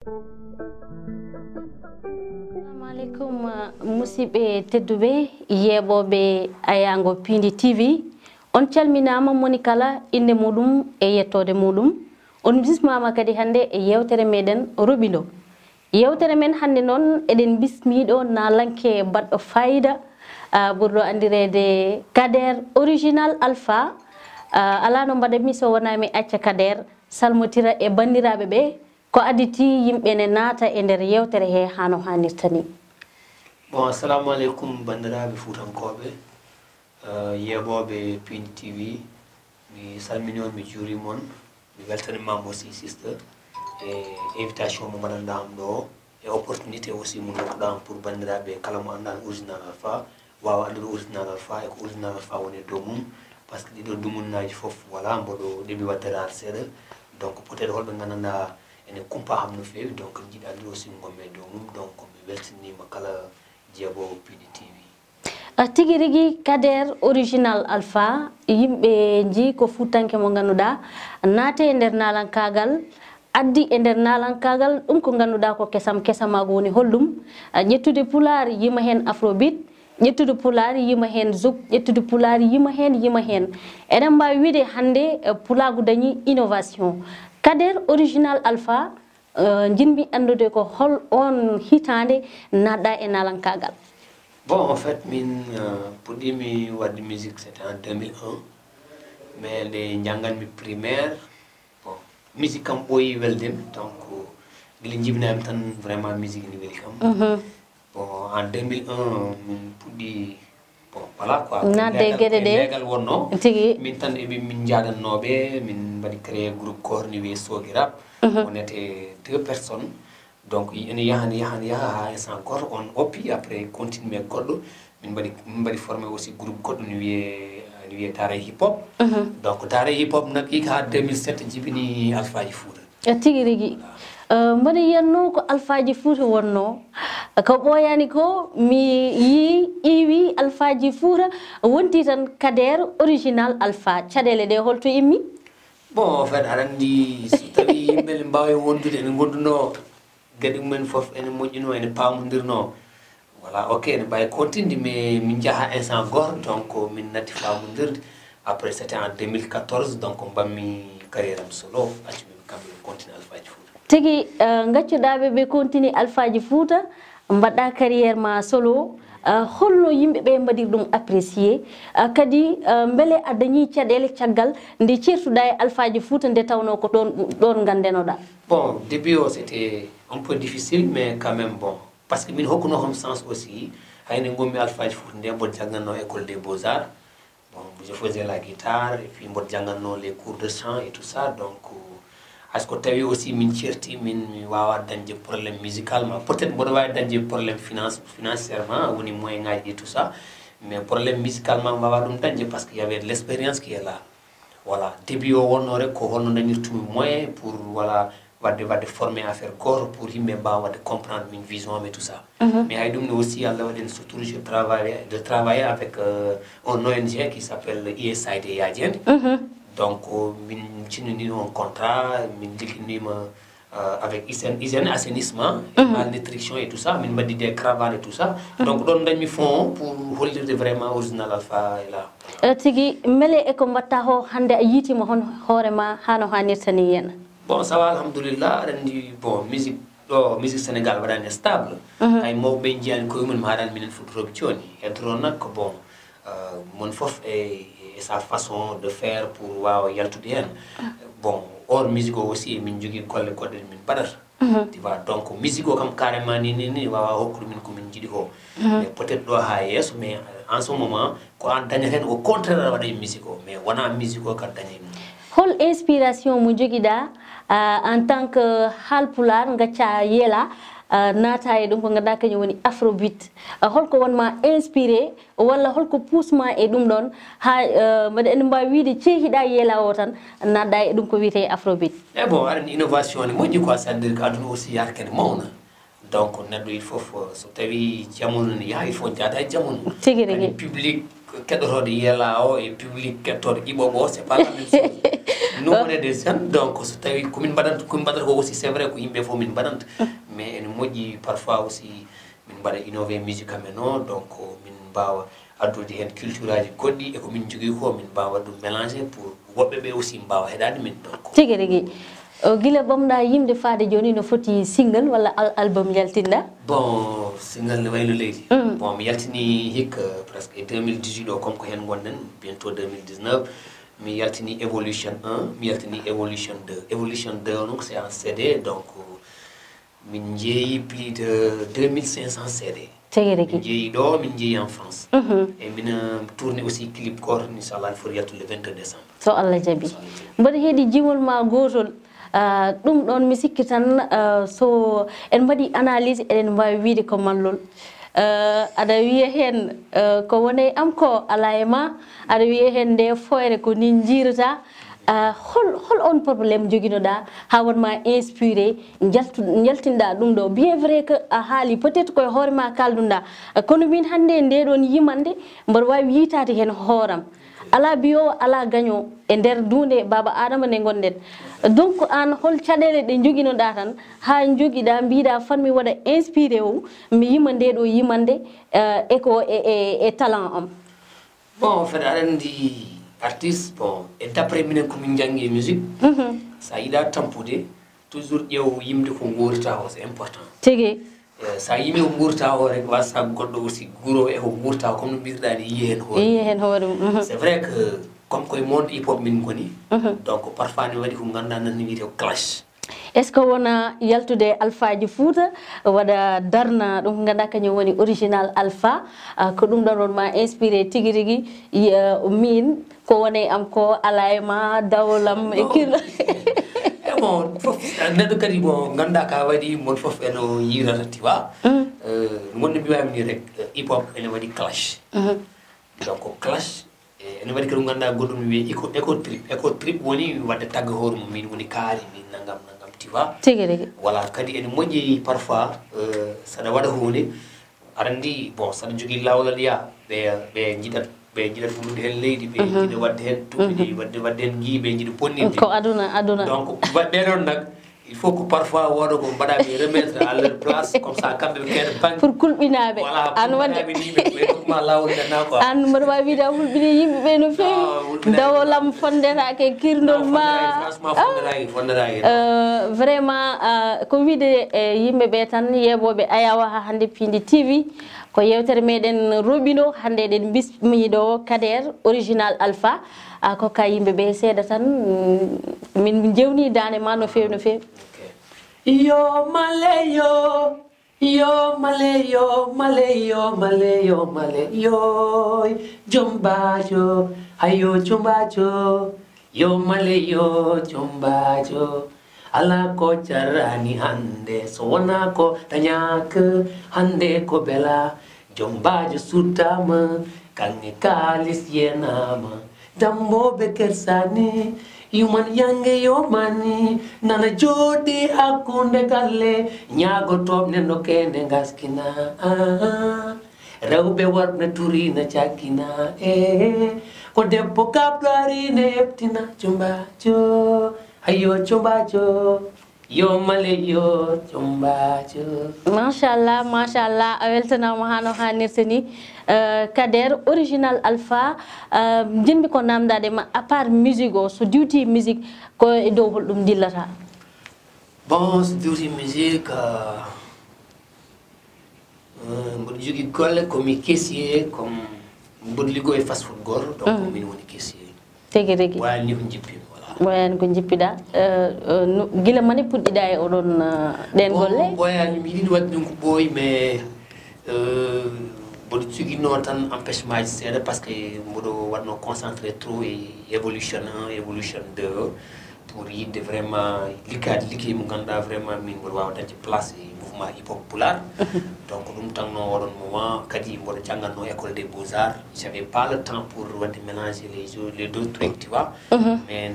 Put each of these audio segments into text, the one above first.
Assalamualaikum musidɓe tedduɓe yeɓoɓe ayango Piindi TV on calminama moni kala inde muɗum e yettode muɗum on bismama kadi hande e yewtere meɗen roɓindo yewtere men hande noon eɗen bismiɗo nalanke baɗɗo fayida ɓurɗo andirede KADEER original alpha ala no mbaɗami so wona mi acca KADEER salmotira e bandiraɓe ɓe ko aditi yimɓe ne naata e nder yewtere he hano hanirta ni. Bon, assalamu alaikum bandiraɓe fuutankoɓe yeɓoɓe Piindi TV mi salmini on mi juuri mon mi weltanimama aussi sister e invitation mo mbaɗanɗam ɗo e opportunité aussi mo dokkuɗam pour bandiraɓe kala mo andan original alpha wawa andude original alpha e ko original alpha woni e dow mum par ce que ɗiɗo dumunnaji foof voilà mboɗo ɗeɓi wadde rar seeɗa donc peut être holɓe gandanɗa ene kumpa ham no feewi donc jiiɗi andude aussi gomme dow mum donc mi weltinima kala jeeɓowo Piindi TV. Tigi rigui KADEER original alpha yimɓe ji ko futanke mo ganduɗa naate e nder nalankagal addi e nder nalankagal ɗum ko ganduɗa ko kesamago woni hollum ƴettude PULAAR yima hen afrobeat ƴettude PULAAR yima hen zouk ƴettude PULAAR yima hen eɗen mbawi wiide hande pulagu dañi innovation KADEER original alpha jinmi andude ko hol on hitande naɗɗa e nalankagal. Bon, en fait, pour dire mi wadde musique c'était en 2001 mais nde jangganmi primaire bon musique kam ɓooyi weldemi donc guila jibinami tan vraiment musique ne weli kam bon en 2001 min puɗɗi bon voilà quoi nadde gueɗe ɗe legal wonno tigi min tan min jaɗannoɓe min mbaɗi créé groupe corni wiye Sogirap on était 2 personnes donc ene yaha ha instant goto on oppi après continuer goɗɗo min mbaɗi formé aussi groupe goɗɗo ne wiye Daara hip hop donc Daara hip hop nak hikka ha 2007 jibini alphaji Fouta tigi rigui mbaɗa yiyatno ko alphaji Fouta wonno ko ɓooyani ko mi iwi alphaji Fouta wonti tan KADEER original alpha caɗele ɗe holto immi. Bon en fait aɗa andi so tawi yimɓe ne mbawi wondude ene gonduno gueɗe mumen foof ene moƴƴino ene pamodirno voilà ok ene mbawi continde mais min jaaha instant goto donc min natti famodirde après c'était en 2014 donc mbammi carrière am solo accumi kamɓe continue alphaji Fouta tigi gaccuɗaɓe ɓe continue alphaji Fouta mbaɗɗa carrière ma solo holno yimɓeɓe mbaɗir ɗum apprécié kadi beele a dañi caɗele caggal nde certuɗa e alphaji Fouta nde tawno ko ɗon gandenoɗa. Bon début o c'était un peu difficile mais quand même bon parce que min hokkuno hom sens aussi hayne gommi alphaji Fouta nde mboɗo jangganno école des beaux-arts bon je faisais la guitare et puis mboɗo jangganno les cours de chant et tout ça donc haysko tawi aussi min certi min mi wawa dañde probléme musicalement peut être mboɗo wawi dañde probléme financièrement woni moyen ngaji et tout ça mais probléme musicalement wawa ɗum dañde parce que y avait de l'expérience qui est là voilà début o wonno rek ko holno dañirtumi moyen pour voilà wadde formé affaire goto pour yimɓe mbawa wadde comprendre min vision mais tout ça mais hay ɗum ne aussi Allah waɗi surtout je travailler avec un ONG qui s'appelle USAID Yadiene donc min cinnini on contrat min ligginima avec hygiène assainissement malnutrition et tout ça min mbaɗi des caravanes et tout ça donc ɗon dañmi fond pour hollirde vraiment original alpha e là tigi beele eko mbatta ho hande a yiitima hon hoorema hano hannirta ni henna. Bon ça va alhamdulillah aɗa andi bon musique ɗo musique Sénégal waɗani stable hay mawɓe jiyani koyemumen mi haɗani minen fuɗɗoroɓe joni heddoro nak ko bon mon foof e sa façon de faire pour wawa yaltude hen bon or musique o aussi min jogui golle goɗɗe min mbaɗata tu vois donc musique o kam carrément ni wawa hokkude min komin jiiɗi ko mais peut être ɗo ha yesso mais en ce moment ko an dañaten au contraire aɗa waɗa e musique o mais wona musique o kadi daña hol inspiration mo joguiɗa en tant que halpular gacca yeela naata e ɗum ko ganduɗa kañum woni afrobeat holko wonma inspiré walla holko puusma e ɗum ɗon ha mbaɗa ene mbawi wiide ceehiɗa yeela o tan nadɗa e ɗum ko wiyete afrobeat bon aɗa innovation ne moƴƴi quoi c'est à dire que aduna aussi yarkene mawna donc neɗɗo il faut so tawi jamono ne yaha il faut jaada e jamono tigi public keɗotoɗo yela o e public kettoɗo ƴiɓoɓo o c'est pas la même chose nous on est des jeunes donc so tawi komin mbaɗanta ko aussi c'est vrai ko yimɓe fof min mbaɗanta mais ene moƴƴi parfois aussi min mbaɗa innové musique amen o donc min mbawa addude hen culture aji goɗɗi e ko min jogui ko min mbawa ɗum mélanger pour woɓɓe ɓe aussi mbawa heɗade min donc tigi rigui gila ɓamɗa yimde faade joni no foti single walla album yaltinɗa bon single ne wayno leydi bon mi yaltini hikka presque 2018 o comme ko hen gonɗen bientôt 2019 mi yaltini évolution 1 mi yaltini évolution 2 évolution 2 o noon c'est en CD donc min jeeyi plus de 2500 CD min jeeyi ɗo min jeeyi en France et mina tourné aussi clip goto inchallah il faut yaltude le 22 décembre so Allah jaaɓi mbaɗa heeɗi jimol ma gotol ɗum ɗon mi sikki tan so en mbaɗi analyse eɗen mbawi wiide ko mallol aɗa wiya hen ko woni am ko ala e ma aɗa wiya hen nde foyre ko ni jirata hol on probléme joguinoɗa ha wonma inspiré jaltinɗa ɗum ɗo bien vrai que a haali peut être koye hoorema kalduɗa kono min hande nde ɗon yimande mbaɗa wawi yitade hen hooram ala biyo ala gagnant e nder dunde baba adama ne gonɗen donc an hol caɗele ɗe joguinoɗa tan ha joguiɗa mbiɗa fanmi waɗa inspiré o mi yima nde ɗo yimande e ko e talent am bon fede aɗa andi artiste bon et d'après minen komin janggi musique sa yiɗa tampude toujours ƴeew yimde ko guurata o c'est important tigi sa yimi ko guurata o rek wasa goɗɗo aussi guuro e ko guurata comme no mbirɗa ni yiye hen hoore c'est vrai que comme koye monde hip hop min goni donc parfois ne waɗi ko ganduɗa nanni wiyete ko clash est ce que wona yaltude alphaji fouta waɗa darna ɗum ko ganduɗa kañum woni original alpha ko ɗum ɗon wonma inspiré tigui rigui min ko woni am ko ala e ma dawlam e kirɗo bon fof neɗɗo kadi bon ganduɗa ka waɗi mon fof eno yirata tiwa gonɗo mbiwami ni rek hip hop ene waɗi clash donc clash ene waɗi kadi ganduɗa goɗɗum wiye éco trip woni wadde tagga hoore mum min woni kaari min nangam tiwa tigi rigui voilà kadi ene moƴƴi parfois saɗa waɗa hunde aɗa andi bon saɗa jogui lawlal ya ɓe jiɗat ɓullude hen leydi ɓe jiɗa wadde hen tuɓiɗi wadde hen jii ɓe jiɗa bonninde ko aduna donc ɓeɗon nag il faut que parfois woɗo ko mbaɗaɓe remettre à leur place comme ça kamɓe ɓe keeɗa banque pour kulɓinaɓe an wadde ɓe dokkuma lawol ɗenna quoi an mbaɗa wawi wiide a hulɓini yimɓeɓe no fewi dawolam fondetake kirndol ma vraiment ko wiide yimɓeɓe tan yeɓoɓe ayawa ha hande Piindi TV ko yewtere meɗen roɓino hande eɗen bismiɗo KADEER original alpha ko ka yimɓeɓe seeɗa tan min jewni dane ma no fewi no fewi yo maleyo yo maleyo maleyo maleyo maleyo jombajo hayo jombajo yo maleyo jombajo ala ko jarani hande so wona ko dañak hande ko bela jombajo suttama kange kalis yenama dammoɓe kersani yuman yange yomani nana jooɗi hakkunde galle ñagotoɓe no kende gaskina rewɓe worɓe turina cakkina ko debbo kabɗo arine heptina jombajo ayo jombajo yo maleyo jombajo machallah a weltanama hano hannirta ni KADEER original alpha jinmi ko namdade ma à part musique o so diwti musique ko e dow holɗum dillata bon so diwti musique mboɗo jogui golle komi caissier comme mboɗo liggo e fast food goto donc min woni caissier tigi rigui wayani ko jippimi boyan ko jippiɗa gila mani puɗɗiɗa e oɗon ɗen golle boyani mi yiɗi wadde ɗum ko ɓooyi mais mboɗo joguino tan empêchement ji seeɗa par ce que mboɗo waɗno concentré trop e évolution 1 évolution 2 pour yidde vraiment liggade ligguey mo ganduɗa vraiment min mboɗo wawa dañde place e mouvement hip hop pulaar donc ɗum tanno oɗon moment kadi mboɗo jangganno école des beaux arts j'avais pas le temps pour wadde mélanger les deux trucs tu vois mais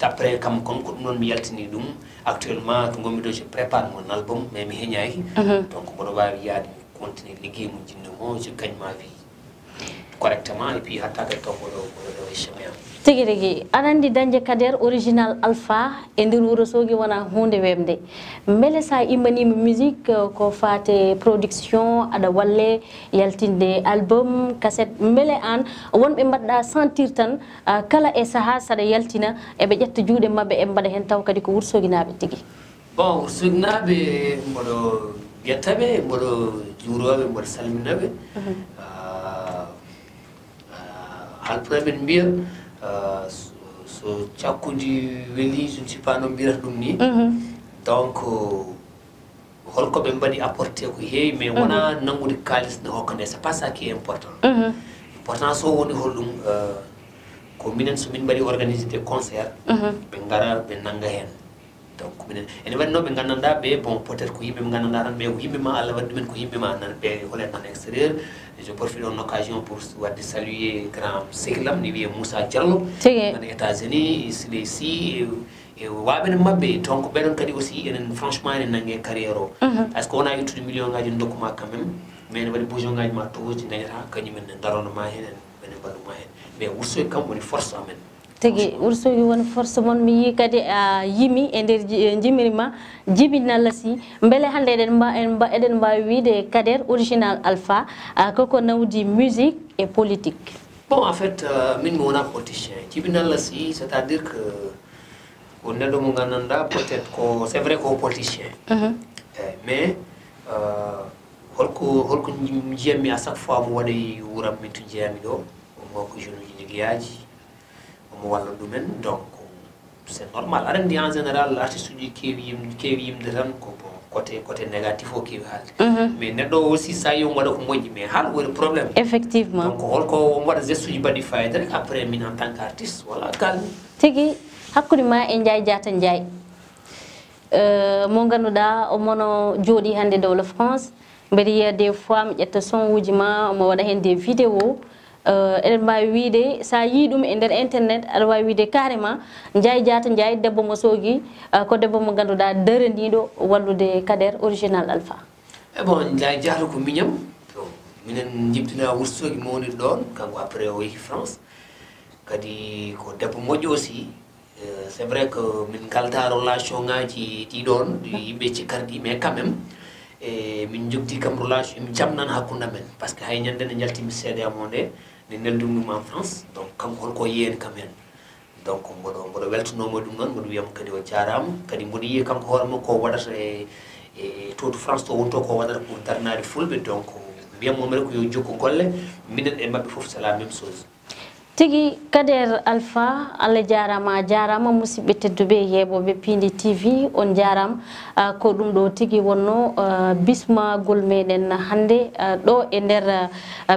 d'après kam kon ko non mi yaltini dum actuellement ko ngomi do je prépare mon album mais mi heñayi donc bodo wawi yaade continuer liggéey mu jinno mo je gagne ma vie correctement et puis hatta ka to bodo chemin tigi rigi anandi danje Kader original alpha e ndir wuro sogi wona hunde wemde mbele sa imani musique ko fate production ada walle yaltinde album cassette mbele an wonbe mbadda sentir tan kala e saha sada yaltina e be jetta juude mabbe e mbada hen taw kadi ko wursogi nabe tigi bon wursogi nabe mbodo yettabe mbodo juurobe mbodo salminabe hal premier mbiya so ciakudi weli je ne suis pas non mbirata dum ni donc holko be mbadi apporter ko heewi mais wona nangude kalis ne hokkane c'est pas ça qui est important important so woni holdum ko minen so min mbadi organiser des concerts be ngara be nanga hen donc minen ene wadno be gananda be bon peut-être ko yimbe gananda tan be ko yimbe ma Allah waddi men ko yimbe ma nan be holen tan extérieur. Je profite de l'occasion pour saluer grand Seklam, ni Moussa Diallo, aux États-Unis, ici, et Waben Mabé, donc Ben Kadi aussi, et franchement, il y a une carrière. Parce qu'on a eu tout le million de documents quand même, mais il y a des bougeons de matos, il y a des mais où c'est comme une force à tegi ursogi won force mon mi yi kadi yimi e der jimirima jibina lasi mbele hande eden mba wiide Kader original alpha koko nawdi musique et politique. Bon en fait min mo wona politicien jibina lasi c'est-à-dire que on est mo gananda peut-être ko c'est vrai ko politicien mais holko jemi à chaque fois mo wadi wuram min tu jemi do mo ko jeune ligiyaji wala domaine donc c'est normal arandi en général l'artiste qui vient de ran ko côté négatif au qui mais neddo aussi ça yo ngada ko moji mais hal wala problème effectivement donc holko wada gestu badi fayda après min en tant qu'artiste voilà calme tigi hakkude ma e njaay jata njaay mo ganduda o mono jodi hande dow la France mbedi des fois mi jetta son wuji ma mo wada hen des vidéos eden mbawi wiide sa yi dum e nder internet ada wawi wiide carrément njaay jata njaay debbo mo sogi ko debbo mo ganduda derendido wallude Kader original alpha bon njaay jata ko miñam minen jibtina wursogi mo woni don kanko après o yehi France kadi ko debbo moƴƴo aussi c'est vrai que min kalta relation ngaji di don yimbe ci kardi mais quand même e min jogdi kam relation mi jamnan hakunda men parce que hay nyande ne jalti mi cede amonde ne neldum en France donc kam holko yeen quand même donc mbodo weltuno mo dum non mbodo wiyam kadi o jaram kadi mbodo yi kam ko hormo ko wadata e to France to wonto ko wadata pour darnade fulbe donc wiyam mo mere ko yo jokko golle minen e mabbe fof c'est la même chose tigi Kader alpha alla jarama musibbe teddube yebobe Piindi TV on jaram ko dum do tigi wonno bisma gol meden hande do e der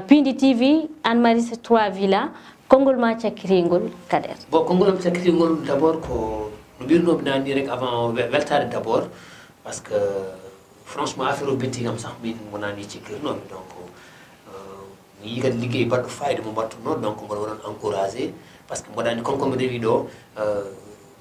Piindi TV Anne Marie 3 Villa kongol ma ciakringol Kader bon kongol am ciakringol d'abord ko no birno binani rek avant weltare d'abord parce que franchement affaire o betti am sax min monani ciakirno donc yi kat liggéey baddu fayde mo battu non donc mo won encourager parce que modani konko mo dewi do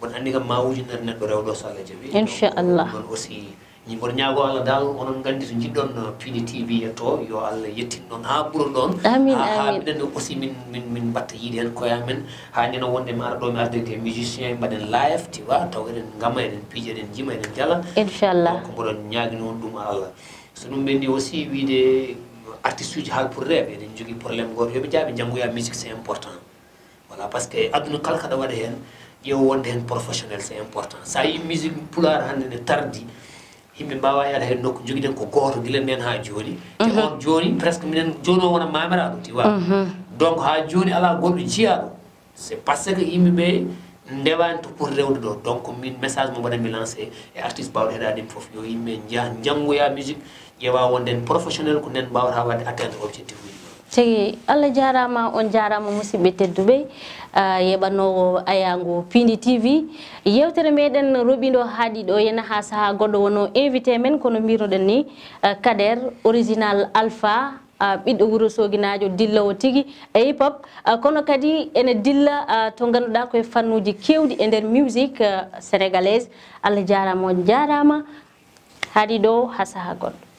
bon andi kam ma wuji nder neddo rewdo so Allah jabi inshallah non aussi ni bon ñaago Allah dal onon gandi to jiddon Piindi TV to yo Allah yettin non ha buro don amin amin aussi min batta yidi hen ko yamen ha ni no wonde ma do mi arde des musiciens baden live tu vois taw eden ngama eden pije eden jima eden jala inshallah ko bon ñaagi non dum Allah so dum bendi aussi wiide artiste uji hal pour rêve eden jogi problème goto yobe jaabe jangoya musique c'est important voilà parce que aduna kala kada wada hen yo wonde hen professionnel c'est important sa yi musique pulaar hande ne tardi himbe bawa yaada hen nokku jogi den ko goto gilen men ha joni te on joni presque minen jono wona mameraado ti wa donc ha joni ala goddo jiyaado c'est parce que yimbe be ndewanto pour rewde do donc min message mo wona mi lancer e artiste bawde hedaade fof yo yimbe jangoya musique yewa wonden professionnel ko nen bawata wadde atteindre objectif tigi Allah jarama on jarama musibbe teddube yebano ayango Piindi TV yewtere meden robindo haadi do yena ha saha goddo wono invité men kono mbiro den ni Kader original alpha ɓiɗɗo wuro soginajo dillawo tigi e hip hop kono kadi ene dilla to ganduɗa koye fannuji kewɗi e nder musique sénégalaise Allah jarama on jarama haadi ɗo ha saaha goɗɗo